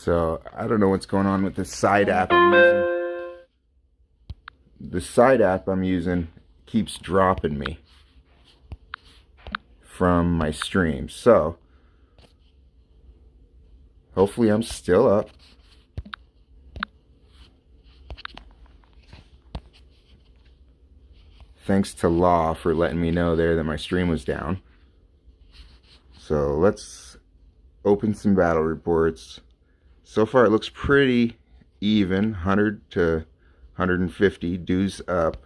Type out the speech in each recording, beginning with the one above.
So I don't know what's going on with this side app I'm using. The side app I'm using keeps dropping me from my stream. So hopefully I'm still up. Thanks to Law for letting me know there that my stream was down. So let's open some battle reports. So far it looks pretty even, 100 to 150 dues up.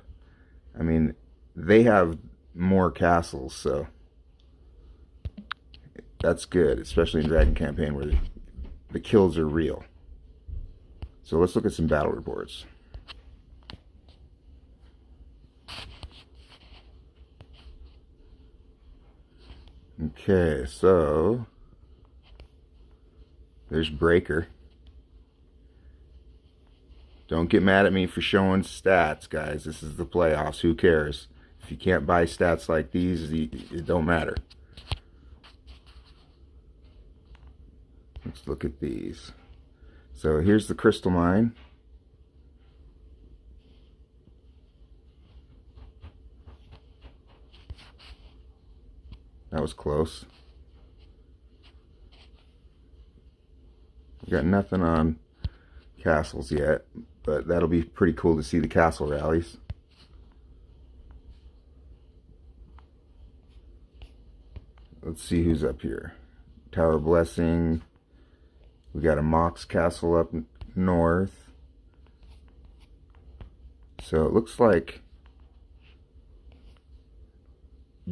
I mean, they have more castles, so that's good, especially in Dragon Campaign where the kills are real. So let's look at some battle reports. Okay, so there's Breaker. Don't get mad at me for showing stats, guys. This is the playoffs. Who cares? If you can't buy stats like these, it don't matter. Let's look at these. So here's the Crystal Mine. That was close. We got nothing on castles yet, but that'll be pretty cool to see the castle rallies. Let's see who's up here. Tower Blessing. We got a MOX castle up north. So it looks like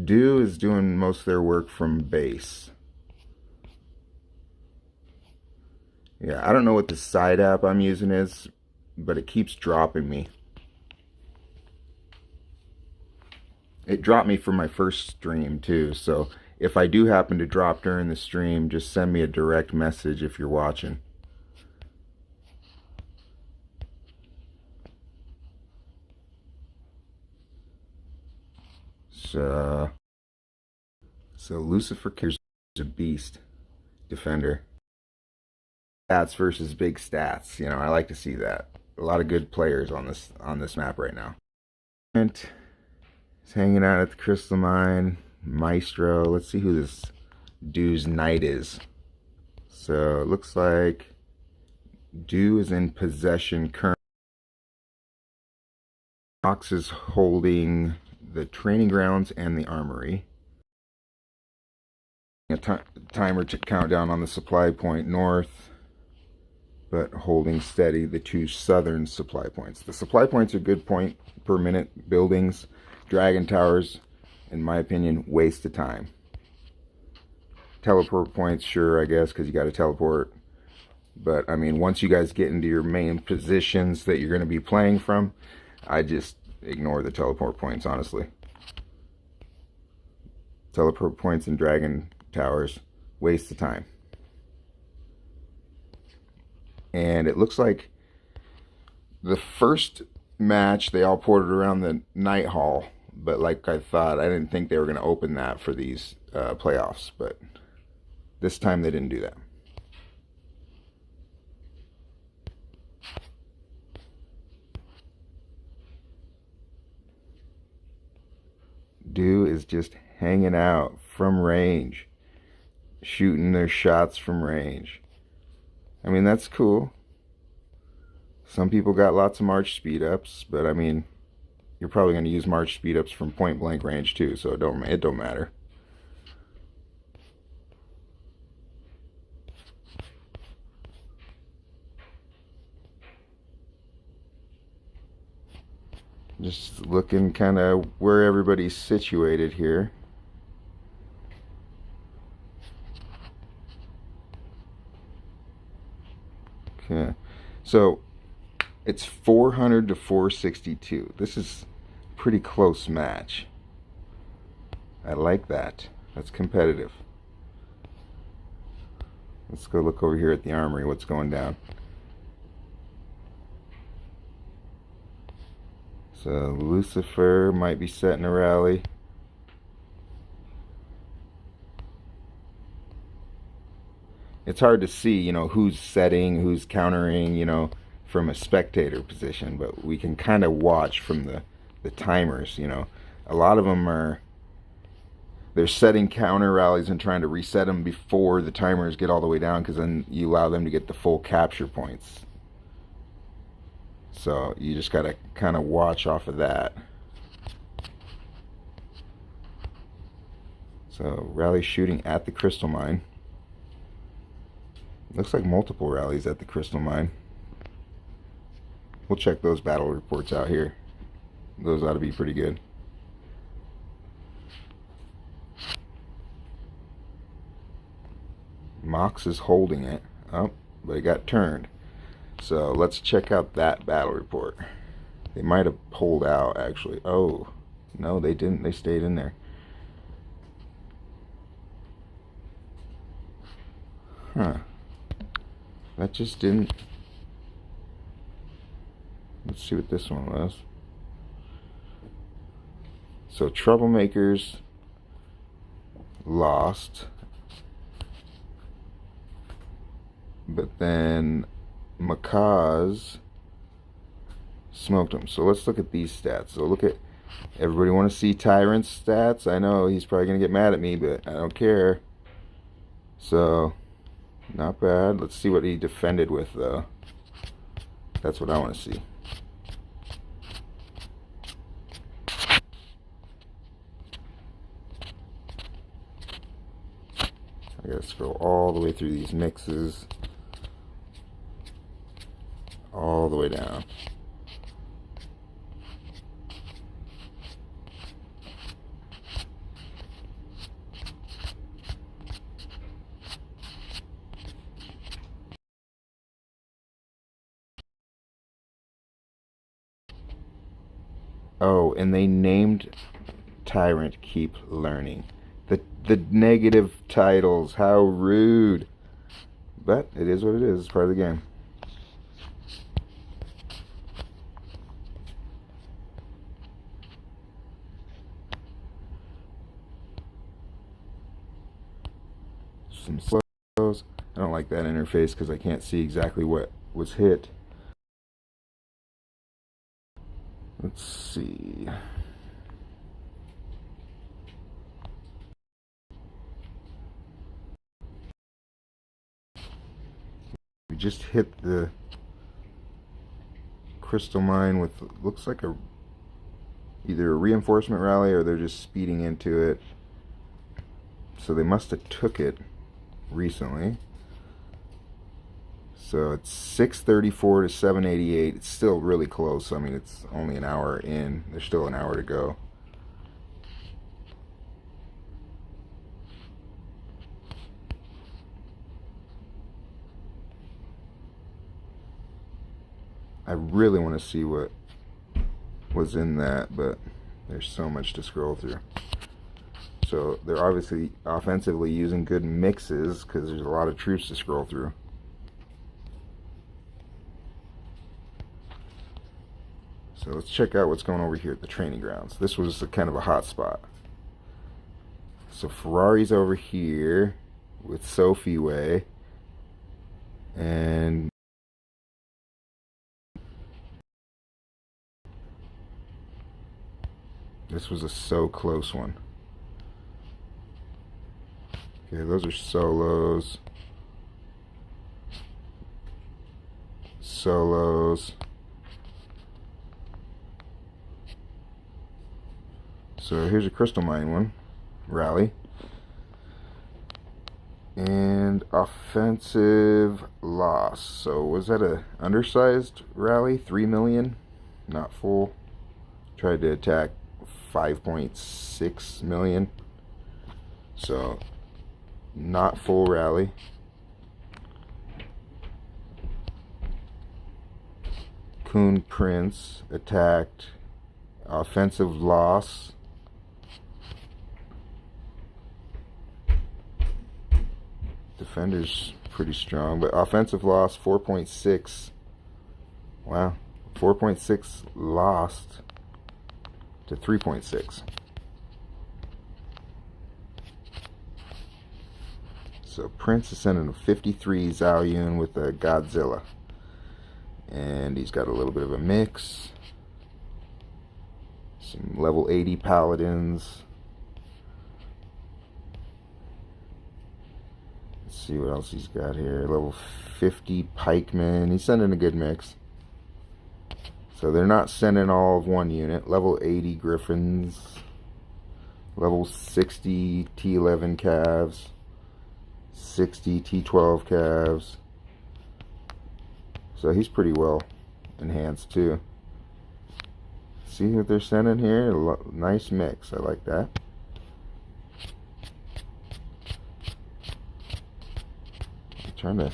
Dew is doing most of their work from base. Yeah, I don't know what the side app I'm using is, but it keeps dropping me. It dropped me from my first stream too, so if I do happen to drop during the stream, just send me a direct message if you're watching. So Lucifer is a beast defender. Stats versus big stats. You know, I like to see that. A lot of good players on this map right now. And he's hanging out at the Crystal Mine. Maestro. Let's see who this Dew's knight is. So it looks like Dew is in possession currently. Fox is holding the training grounds and the armory. A timer to countdown on the supply point north, but holding steady the two southern supply points. The supply points are good point per minute buildings. Dragon towers, in my opinion, waste of time. Teleport points, sure, I guess, because you got to teleport. But I mean, once you guys get into your main positions that you're going to be playing from, I just ignore the teleport points, honestly. Teleport points and dragon towers, waste of time. And it looks like the first match they all ported around the Night Hall, but like I thought, I didn't think they were going to open that for these playoffs, but this time they didn't do that. Dew is just hanging out from range, shooting their shots from range. I mean, that's cool. Some people got lots of march speed ups, but I mean, you're probably going to use march speed ups from point blank range too, so it don't matter. Just looking kind of where everybody's situated here. Okay, so it's 400 to 462. This is a pretty close match. I like that. That's competitive. Let's go look over here at the armory. What's going down? So Lucifer might be setting a rally. it's hard to see, you know, who's setting, who's countering, you know, from a spectator position, but we can kind of watch from the timers, you know. A lot of them are, they're setting counter rallies and trying to reset them before the timers get all the way down, because then you allow them to get the full capture points. So you just got to kind of watch off of that. So rally shooting at the crystal mine. Looks like multiple rallies at the crystal mine. We'll check those battle reports out here. Those ought to be pretty good. MOX is holding it. Oh, but it got turned. So let's check out that battle report. They might have pulled out, actually. Oh, no, they didn't. They stayed in there. Huh. That just didn't... Let's see what this one was. So Troublemakers lost. But then Macaws smoked him. So let's look at these stats. So look at... Everybody want to see Tyrant's stats? I know he's probably going to get mad at me, but I don't care. So... Not bad. Let's see what he defended with, though. That's what I want to see. I gotta scroll all the way through these mixes. All the way down. Oh, and they named Tyrant Keep Learning. The negative titles, how rude. But it is what it is. It's part of the game. Some slows. I don't like that interface because I can't see exactly what was hit. Let's see. We just hit the crystal mine with, looks like either a reinforcement rally or they're just speeding into it. So they must have took it recently. So it's 634 to 788. It's still really close. I mean, it's only an hour in. There's still an hour to go. I really want to see what was in that, but there's so much to scroll through. So they're obviously offensively using good mixes because there's a lot of troops to scroll through. So let's check out what's going over here at the training grounds. This was kind of a hot spot. So Ferrari's over here with Sophie Way. And this was a so close one. Okay, those are solos. Solos. So here's a crystal mine one, rally. And offensive loss. So was that a undersized rally? 3 million? Not full. Tried to attack 5.6 million. So not full rally. Coon Prince attacked. Offensive loss. Defender's pretty strong, but offensive loss 4.6. Wow, 4.6 lost to 3.6. So Prince is sending a 53 Zaoyun with a Godzilla. And he's got a little bit of a mix. Some level 80 Paladins. Let's see what else he's got here. Level 50 Pikemen. He's sending a good mix. So they're not sending all of one unit. Level 80 Griffins. Level 60 T11 Cavs. 60 T12 Cavs. So he's pretty well enhanced too. See what they're sending here? Nice mix. I like that. I'm trying to...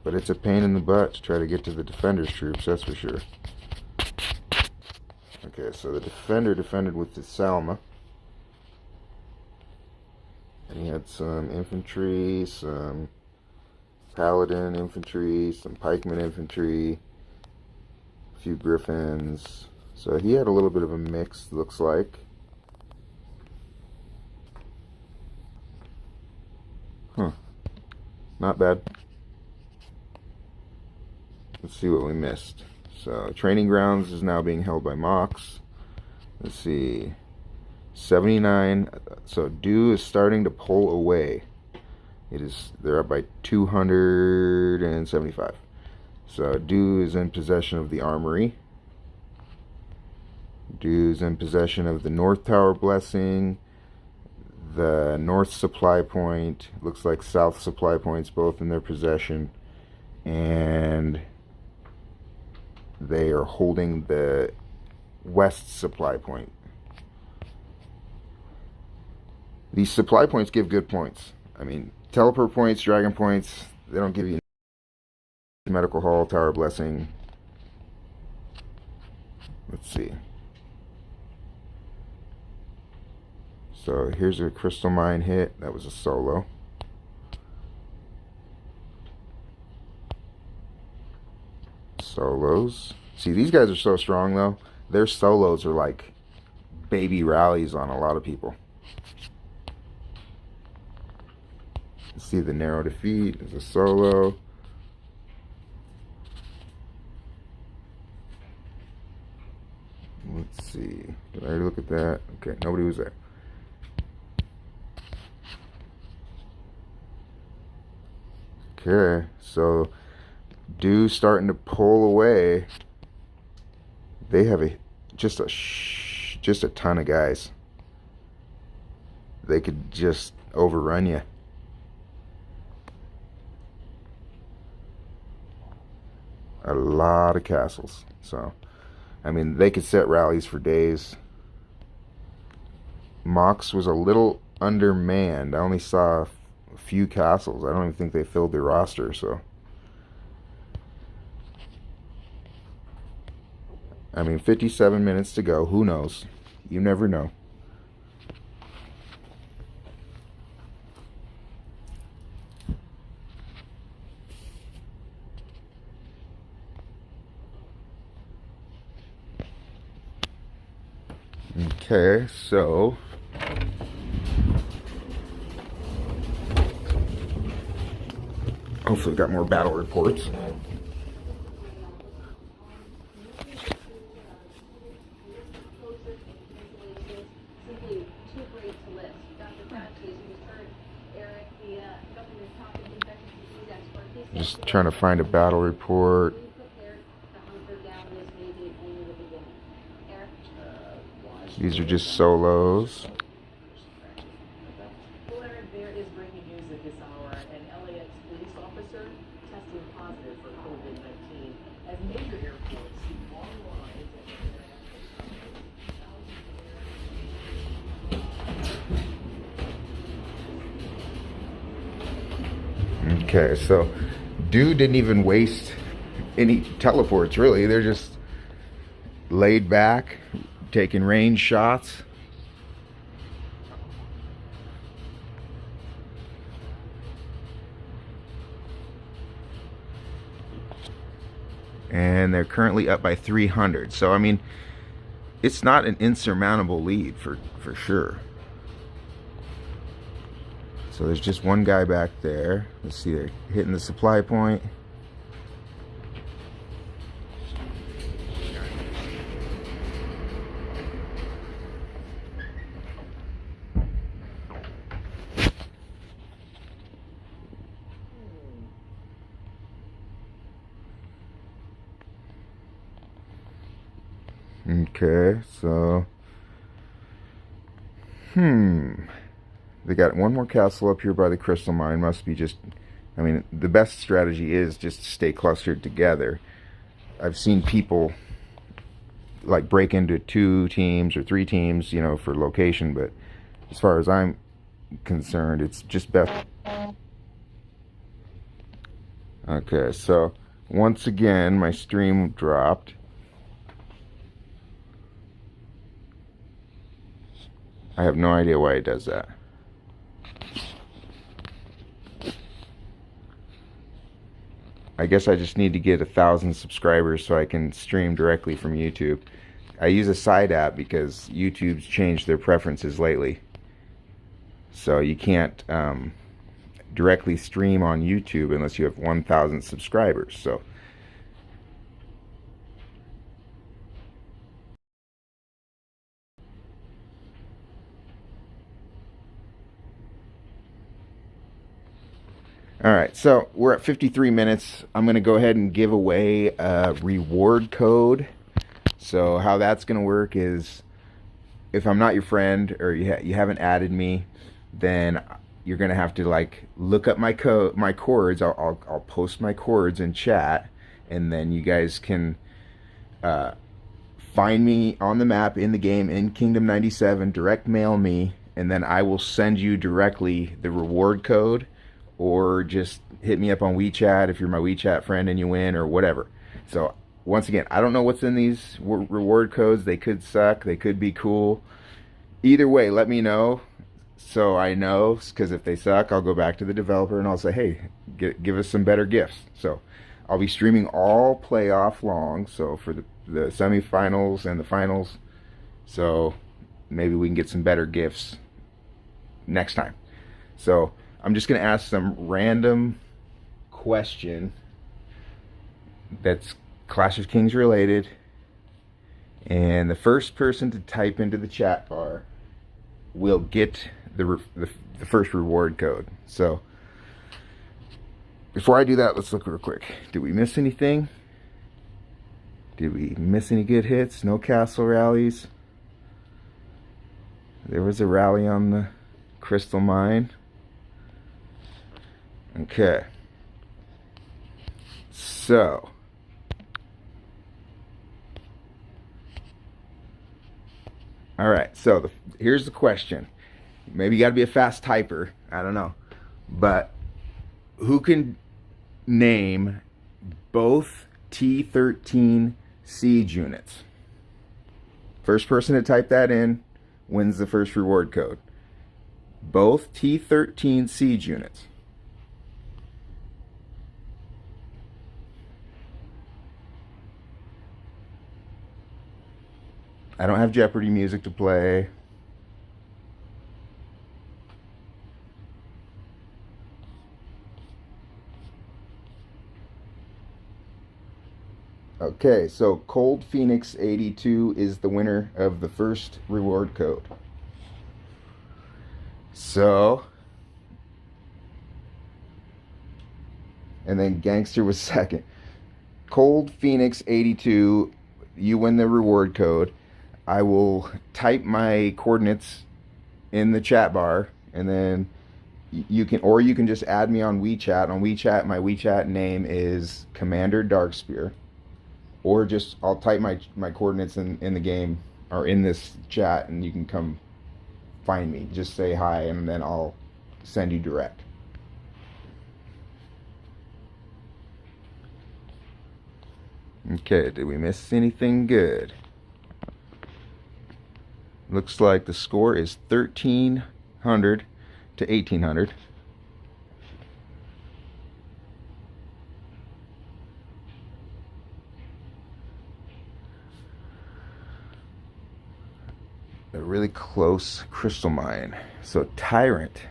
But it's a pain in the butt to try to get to the Defender's troops, that's for sure. Okay, so the Defender defended with the Salma. And he had some infantry, some Paladin infantry, some Pikeman infantry, a few Griffins. So he had a little bit of a mix, looks like. Huh. Not bad. Let's see what we missed. So training grounds is now being held by MOX. Let's see. 79. So Du is starting to pull away. They're up by 275. So Du is in possession of the armory. Du is in possession of the North Tower Blessing, the North Supply Point. Looks like South Supply Point's both in their possession, and they are holding the West Supply Point. These supply points give good points. I mean, teleport points, dragon points, they don't give you medical hall, tower blessing. Let's see. So here's a crystal mine hit. That was a solo. Solos. See, these guys are so strong though. Their solos are like baby rallies on a lot of people. See the narrow defeat is a solo. Let's see. Did I already look at that? Okay, nobody was there. Okay, so Du starting to pull away. They have just a ton of guys. They could just overrun you. A lot of castles. So, I mean, they could set rallies for days. MOX was a little undermanned. I only saw a few castles. I don't even think they filled their roster, so. I mean, 57 minutes to go. Who knows? You never know. Okay, so hopefully we got more battle reports. Just trying to find a battle report. These are just solos. There is breaking news at this hour. An LAX police officer testing positive for COVID-19 as major airports online. Okay, so Du didn't even waste any teleports, really. They're just laid back, taking range shots. And they're currently up by 300. So, I mean, it's not an insurmountable lead for sure. So there's just one guy back there. Let's see, they're hitting the supply point. Okay, so they got one more castle up here by the crystal mine. Must be just, I mean, the best strategy is just to stay clustered together. I've seen people like break into 2 teams or 3 teams, you know, for location, but as far as I'm concerned, it's just best. Okay, so once again my stream dropped. I have no idea why it does that. I guess I just need to get 1,000 subscribers so I can stream directly from YouTube. I use a side app because YouTube's changed their preferences lately. So you can't directly stream on YouTube unless you have 1,000 subscribers. So alright, so we're at 53 minutes. I'm going to go ahead and give away a reward code. So how that's going to work is, if I'm not your friend or you haven't added me, then you're going to have to like look up my chords. I'll post my chords in chat, and then you guys can find me on the map in the game in Kingdom 97, direct mail me, and then I will send you directly the reward code. Or just hit me up on WeChat if you're my WeChat friend and you win, or whatever. So once again, I don't know what's in these reward codes. They could suck, they could be cool. Either way, let me know so I know, because if they suck, I'll go back to the developer and I'll say, hey, give us some better gifts. So I'll be streaming all playoff long, so for the semifinals and the finals. So maybe we can get some better gifts next time. So I'm just going to ask some random question that's Clash of Kings related, and the first person to type into the chat bar will get the first reward code. So before I do that, let's look real quick. Did we miss anything? Did we miss any good hits? No castle rallies. There was a rally on the crystal mine. Okay, so all right, so here's the question. Maybe you got to be a fast typer, I don't know, but who can name both T13 siege units? First person to type that in wins the first reward code. Both T13 siege units. I don't have Jeopardy music to play. Okay, so Cold Phoenix 82 is the winner of the first reward code. So, and then Gangster was second. Cold Phoenix 82, you win the reward code. I will type my coordinates in the chat bar, and then you can just add me on WeChat. On WeChat, my WeChat name is Commander Darkspear, or just I'll type my coordinates in the game or in this chat, and you can come find me. Just say hi, and then I'll send you direct. Okay, did we miss anything good? Looks like the score is 1,300 to 1,800. A really close crystal mine. So Tyrant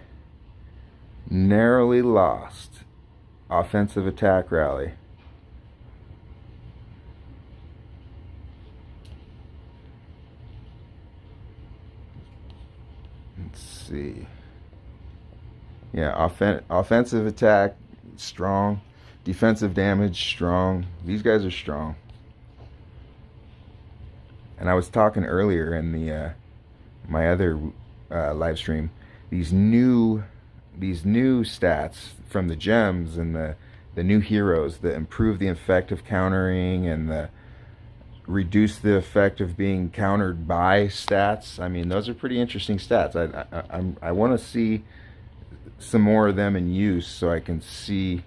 Narrowly lost. Offensive attack rally. Let's see. Yeah, offensive attack, strong. Defensive damage, strong. These guys are strong. And I was talking earlier in the my other live stream. These new stats from the gems and the new heroes that improve the effect of countering and the reduce the effect of being countered by stats. I mean, those are pretty interesting stats. I want to see some more of them in use so I can see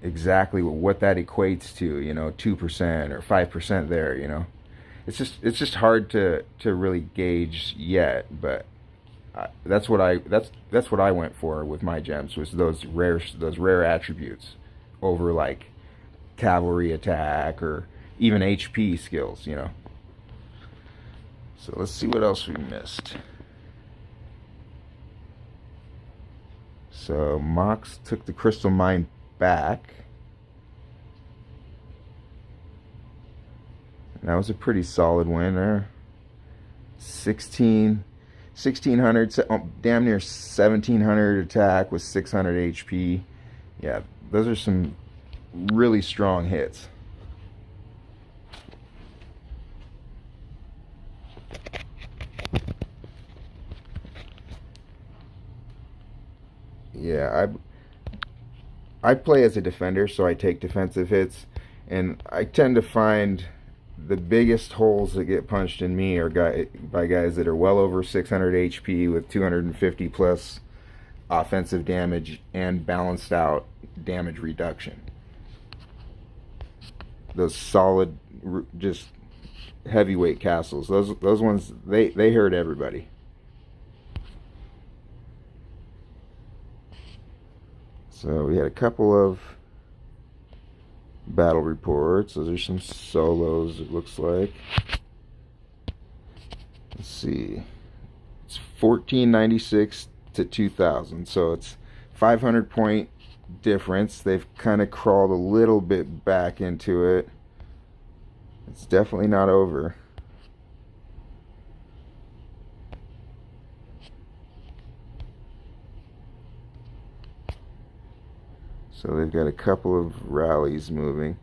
exactly what that equates to. You know, 2% or 5% there. You know, it's just hard to really gauge yet. But that's what I went for with my gems, was those rare attributes over like cavalry attack or even HP skills, you know. So let's see what else we missed. So MOX took the crystal mine back. That was a pretty solid win there. 1600, damn near 1700 attack with 600 HP. Yeah, those are some really strong hits. Yeah, I play as a defender, so I take defensive hits, and I tend to find the biggest holes that get punched in me are by guys that are well over 600 HP with 250 plus offensive damage and balanced out damage reduction. Those solid, just heavyweight castles. Those ones, they hurt everybody. So we had a couple of battle reports. Those are some solos, it looks like. Let's see. It's 1496 to 2000. So it's 500 point difference. They've kind of crawled a little bit back into it. It's definitely not over. So they've got a couple of rallies moving.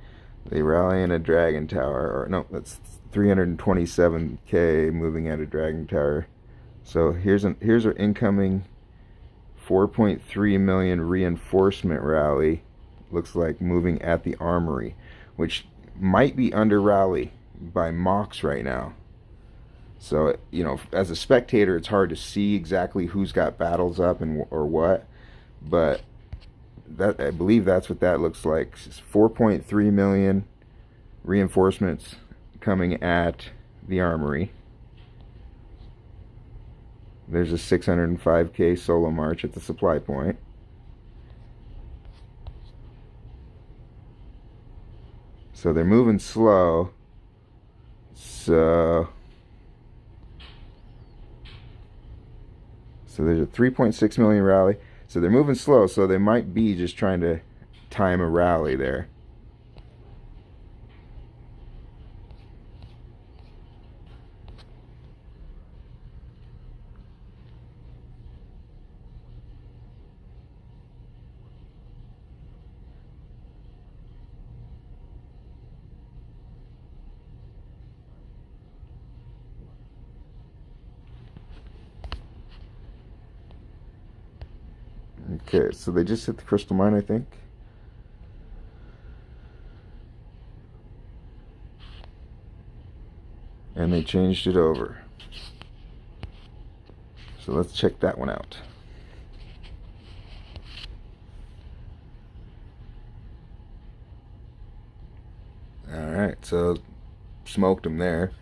They rally in a Dragon Tower, or no, that's 327k moving at a Dragon Tower. So here's our incoming 4.3 million reinforcement rally. Looks like moving at the armory, which might be under rally by MOX right now. So, you know, as a spectator, it's hard to see exactly who's got battles up and or what, but that, I believe that's what that looks like. It's 4.3 million reinforcements coming at the armory. There's a 605k solo march at the supply point. So they're moving slow. So there's a 3.6 million rally. So they're moving slow, so they might be just trying to time a rally there. Okay, so they just hit the crystal mine, I think. And they changed it over. So let's check that one out. Alright, so smoked them there.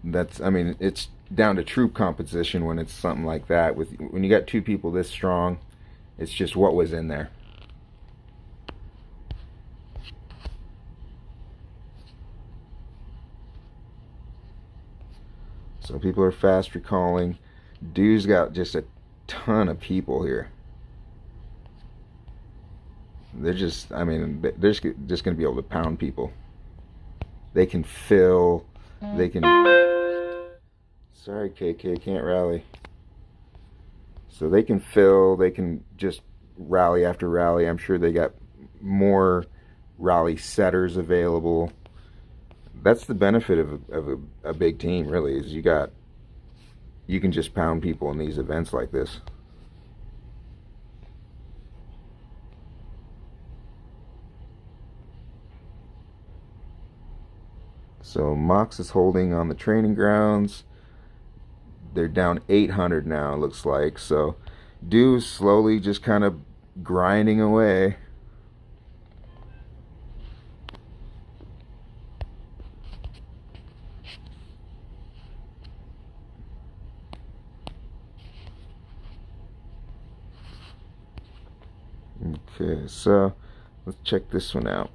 That's, I mean, it's down to troop composition when it's something like that. When you got two people this strong, it's just what was in there. So people are fast recalling. Dude's got just a ton of people here. They're just, I mean, they're just going to be able to pound people. They can fill, they can, sorry KK, can't rally. So they can fill, they can just rally after rally. I'm sure they got more rally setters available. That's the benefit of a big team, really, is you can just pound people in these events like this. So MOX is holding on the training grounds. They're down 800 now, it looks like. So Do is slowly just kind of grinding away. Okay, so let's check this one out.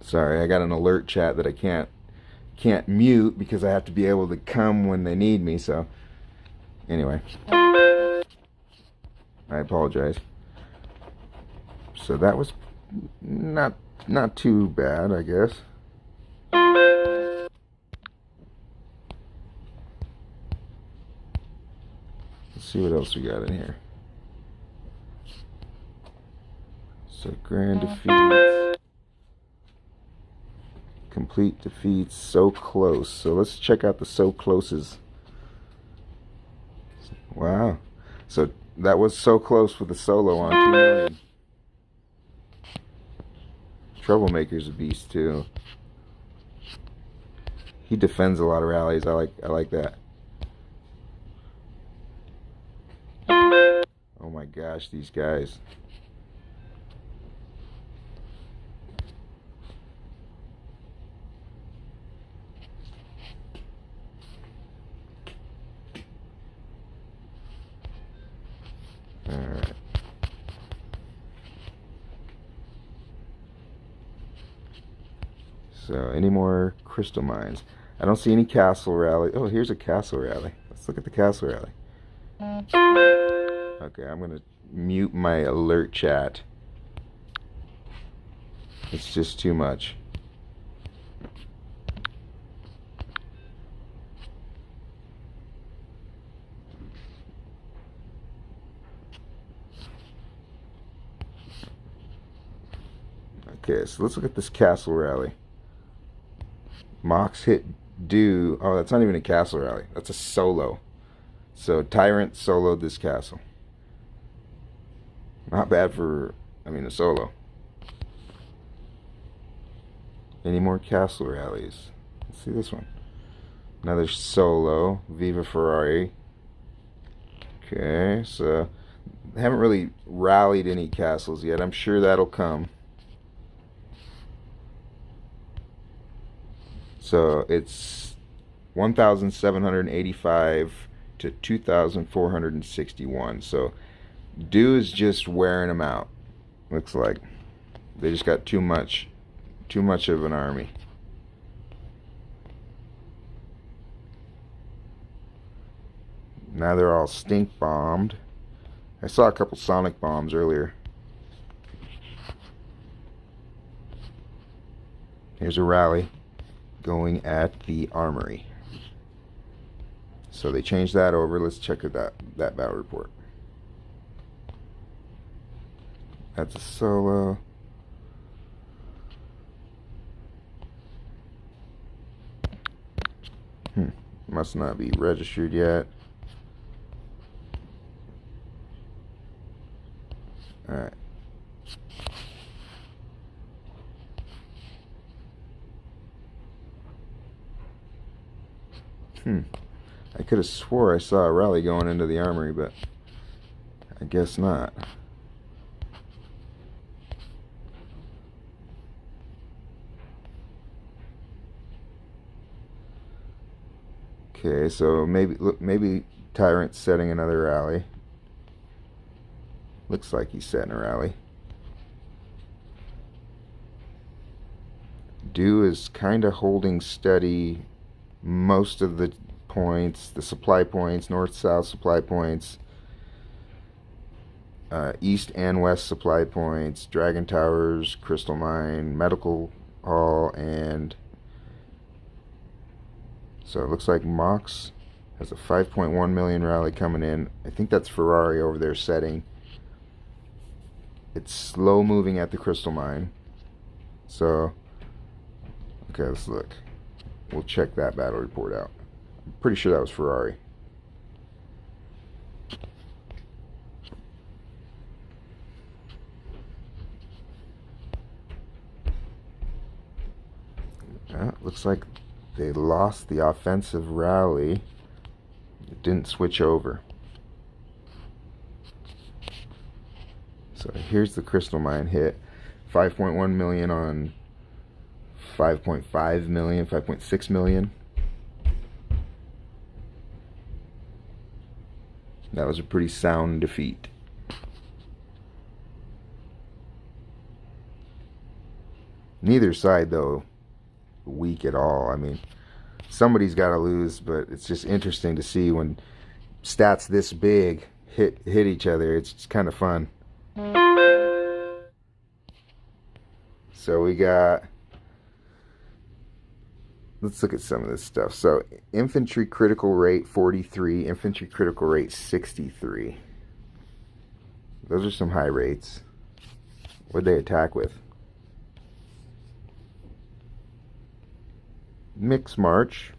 Sorry, I got an alert chat that I can't mute because I have to be able to come when they need me. So anyway, I apologize. So that was not too bad, I guess. Let's see what else we got in here. So grand defeats, complete defeats, so close. So let's check out the so closes. Wow. So that was so close with the solo on 2 million. Troublemaker's a beast too. He defends a lot of rallies. I like that. Oh my gosh, these guys. Alright. So, any more crystal mines? I don't see any castle rally. Oh, here's a castle rally. Let's look at the castle rally. Okay, I'm going to mute my alert chat. It's just too much. Okay, so let's look at this castle rally. MOX hit Do. Oh, that's not even a castle rally. That's a solo. So Tyrant soloed this castle. Not bad for, I mean, a solo. Any more castle rallies? Let's see this one. Another solo. Viva Ferrari. Okay, so I haven't really rallied any castles yet. I'm sure that'll come. So it's 1,785 to 2,461. So Do is just wearing them out. Looks like they just got too much of an army. Now they're all stink bombed. I saw a couple sonic bombs earlier. Here's a rally going at the armory. So they changed that over. Let's check that battle report. That's a solo. Must not be registered yet. Alright. I could have swore I saw a rally going into the armory, but I guess not. Okay, so maybe Tyrant's setting another rally. Looks like he's setting a rally. Do is kind of holding steady most of the points, the supply points, north-south supply points, east and west supply points, Dragon Towers, Crystal Mine, Medical Hall, and so it looks like MOX has a 5.1 million rally coming in. I think that's Ferrari over there setting. It's slow moving at the Crystal Mine. So, okay, let's look. We'll check that battle report out. I'm pretty sure that was Ferrari. Looks like they lost the offensive rally. It didn't switch over. So here's the Crystal Mine hit. 5.1 million on 5.5 million, 5.6 million. That was a pretty sound defeat. Neither side, though, weak at all. I mean, somebody's got to lose, but it's just interesting to see when stats this big hit each other. It's just kind of fun. So we got, let's look at some of this stuff. So infantry critical rate 43, infantry critical rate 63. Those are some high rates. What'd they attack with? Mixed march.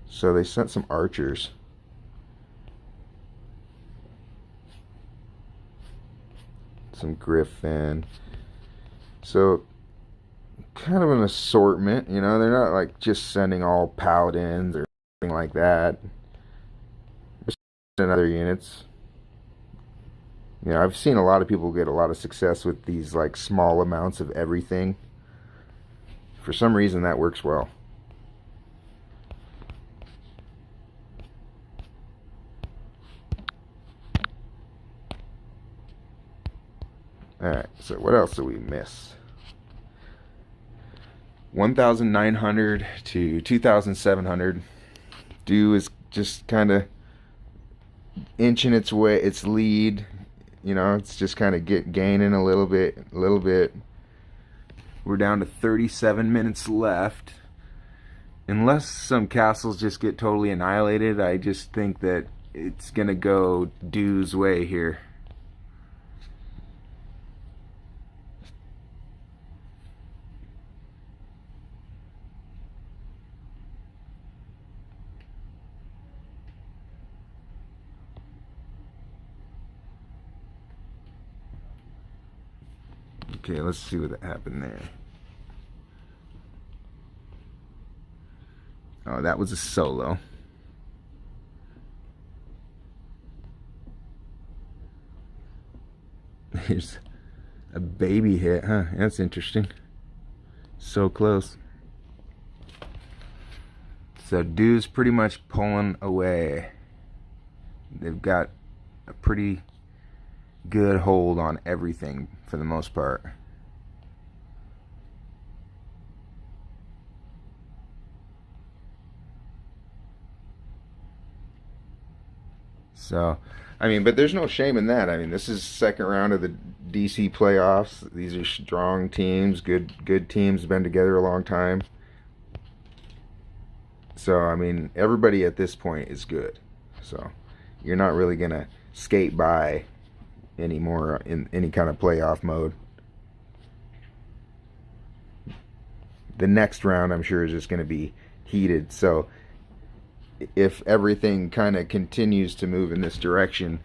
So they sent some archers. Some Griffin. So kind of an assortment, you know, they're not like just sending all paladins or something like that. And other units. You know, I've seen a lot of people get a lot of success with these like small amounts of everything. For some reason that works well. Alright, so what else did we miss? 1,900 to 2,700. Dew is just kind of inching its way, its lead. You know, it's just kind of gaining a little bit. We're down to 37 minutes left. Unless some castles just get totally annihilated, I just think that it's going to go Dew's way here. Okay, let's see what happened there. Oh, that was a solo. Here's a baby hit, huh? That's interesting. So close. So Dew's pretty much pulling away. They've got a pretty good hold on everything for the most part. So, I mean, but there's no shame in that. I mean, this is second round of the DC playoffs. These are strong teams, good teams, been together a long time. So, I mean, everybody at this point is good. So, you're not really going to skate by anymore in any kind of playoff mode. The next round, I'm sure, is just going to be heated. So, if everything kind of continues to move in this direction,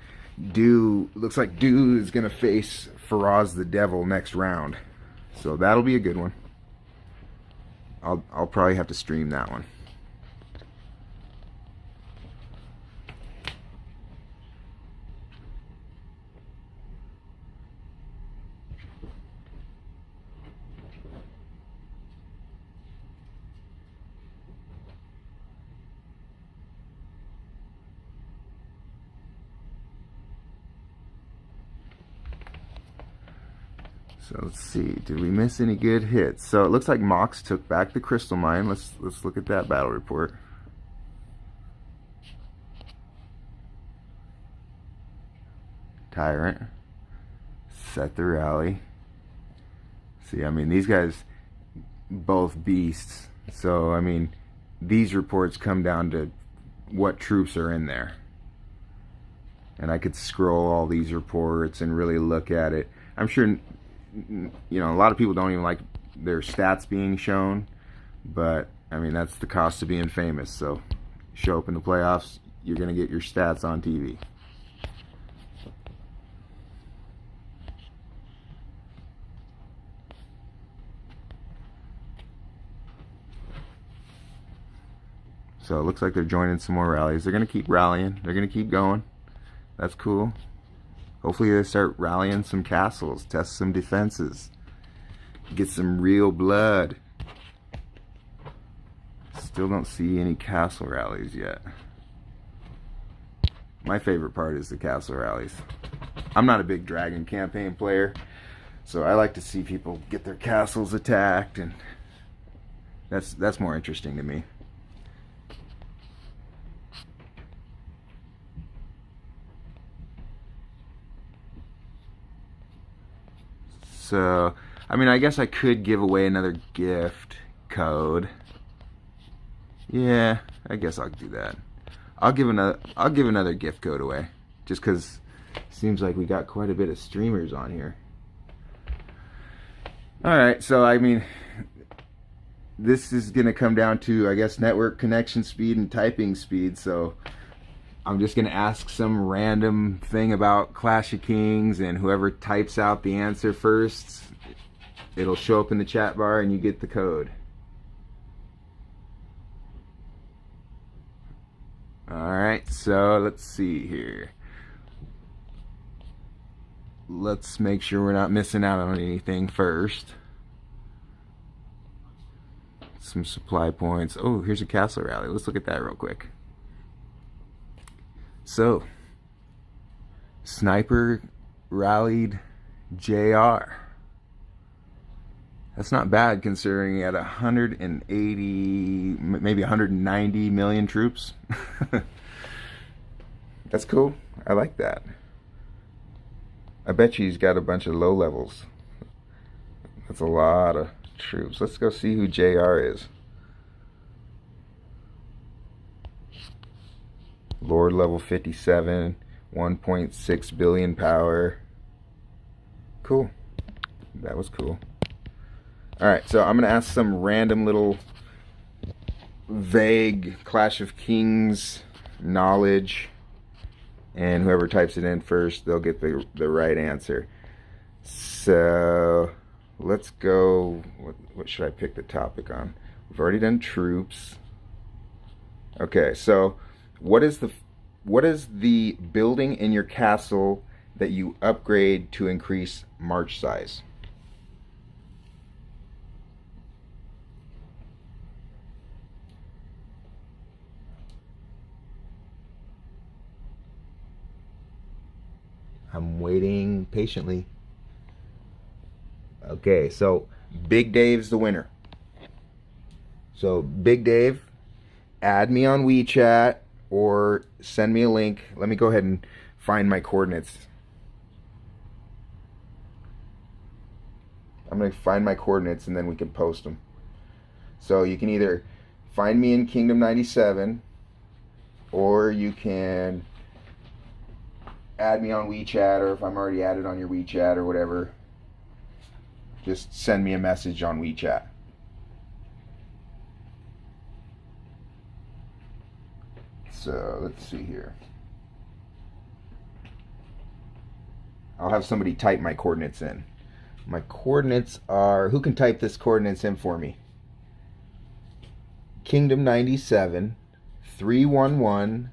looks like Dew is going to face Faraz the Devil next round. So that'll be a good one. I'll probably have to stream that one. So let's see, did we miss any good hits? So it looks like MOX took back the crystal mine. Let's look at that battle report. Tyrant set the rally. See, I mean, these guys both beasts. So I mean, these reports come down to what troops are in there. And I could scroll all these reports and really look at it. I'm sure, you know, a lot of people don't even like their stats being shown, but I mean, that's the cost of being famous. So show up in the playoffs, you're gonna get your stats on TV. So it looks like they're joining some more rallies. They're gonna keep rallying, they're gonna keep going. That's cool. Hopefully they start rallying some castles, test some defenses, get some real blood. Still don't see any castle rallies yet. My favorite part is the castle rallies. I'm not a big dragon campaign player, so I like to see people get their castles attacked, and that's more interesting to me. So, I mean, I guess I could give away another gift code. Yeah, I guess I'll do that. I'll give another gift code away, just because it seems like we got quite a bit of streamers on here. All right, so I mean, this is gonna come down to, I guess, network connection speed and typing speed. So I'm just gonna ask some random thing about Clash of Kings, and whoever types out the answer first, it'll show up in the chat bar and you get the code. Alright, so let's see here. Let's make sure we're not missing out on anything first. Some supply points. Oh, here's a castle rally. Let's look at that real quick. So, Sniper rallied JR. That's not bad considering at 180, maybe 190 million troops. That's cool. I like that. I bet you he's got a bunch of low levels. That's a lot of troops. Let's go see who JR is. Lord level 57, 1.6 billion power. Cool. That was cool. Alright, so I'm going to ask some random little vague Clash of Kings knowledge, and whoever types it in first, they'll get the right answer. So let's go. What should I pick the topic on? We've already done troops. Okay, so what is the building in your castle that you upgrade to increase march size? I'm waiting patiently. Okay, so Big Dave's the winner. So Big Dave, add me on WeChat or send me a link. Let me go ahead and find my coordinates. I'm going to find my coordinates and then we can post them. So you can either find me in Kingdom 97 or you can add me on WeChat, or if I'm already added on your WeChat or whatever, just send me a message on WeChat. So let's see here. I'll have somebody type my coordinates in. My coordinates are, who can type this coordinates in for me? Kingdom 97 311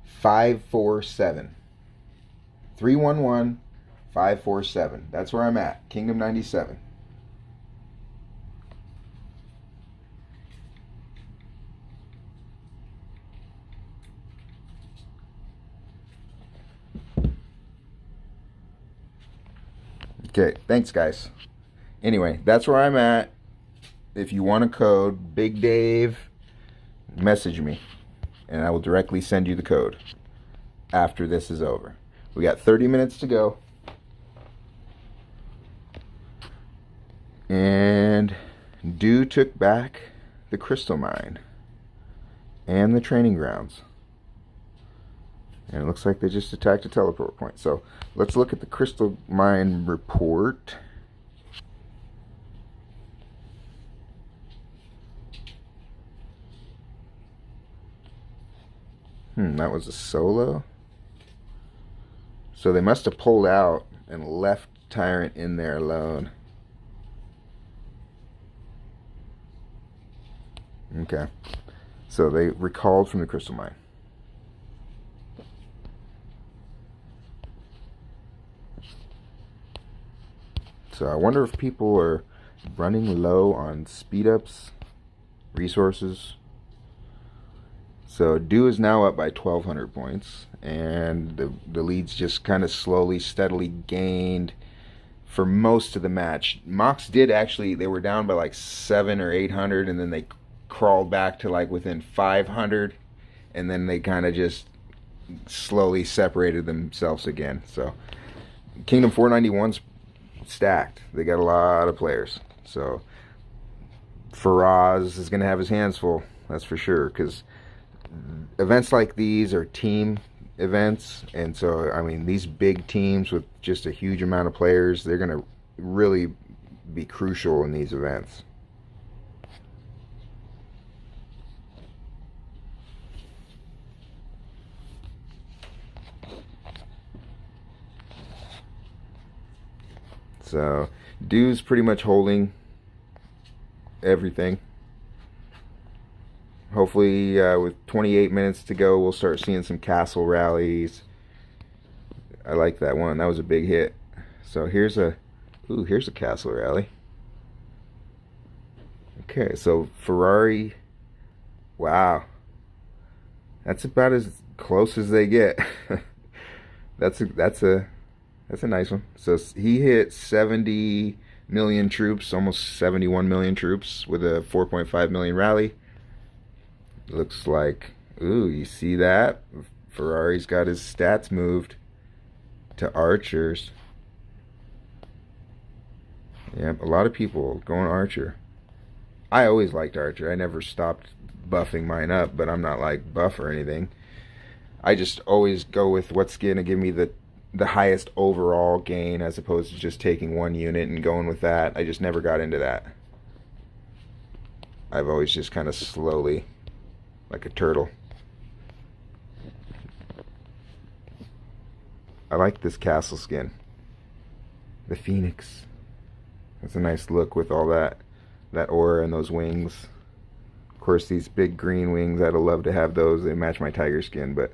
547. 311 547. That's where I'm at. Kingdom 97. Okay, thanks guys. Anyway, that's where I'm at. If you want a code, Big Dave, message me and I will directly send you the code after this is over. We got 30 minutes to go. And Dew took back the crystal mine and the training grounds. And it looks like they just attacked a teleport point. So let's look at the crystal mine report. That was a solo. So they must have pulled out and left Tyrant in there alone. Okay. So they recalled from the crystal mine. So I wonder if people are running low on speed ups, resources. So Dew is now up by 1,200 points, and the lead's just kind of slowly, steadily gained for most of the match. MOX did actually, they were down by like 700 or 800, and then they crawled back to like within 500, and then they kind of just slowly separated themselves again. So K491's stacked. They got a lot of players. So Faraz is going to have his hands full, that's for sure, because events like these are team events, and so I mean these big teams with just a huge amount of players, they're going to really be crucial in these events. So Dew's pretty much holding everything. Hopefully with 28 minutes to go, we'll start seeing some castle rallies. I like that one. That was a big hit. So here's a castle rally. Okay, so Ferrari. Wow. That's about as close as they get. That's a nice one. So he hit 70 million troops, almost 71 million troops with a 4.5 million rally. Looks like, ooh, you see that? Ferrari's got his stats moved to archers. Yep, a lot of people going archer. I always liked archer. I never stopped buffing mine up, but I'm not like buff or anything. I just always go with what's going to give me the highest overall gain, as opposed to just taking one unit and going with that. I just never got into that. I've always just kind of slowly, like a turtle. I like this castle skin. The phoenix. That's a nice look with all that aura and those wings. Of course, these big green wings, I'd love to have those. They match my tiger skin, but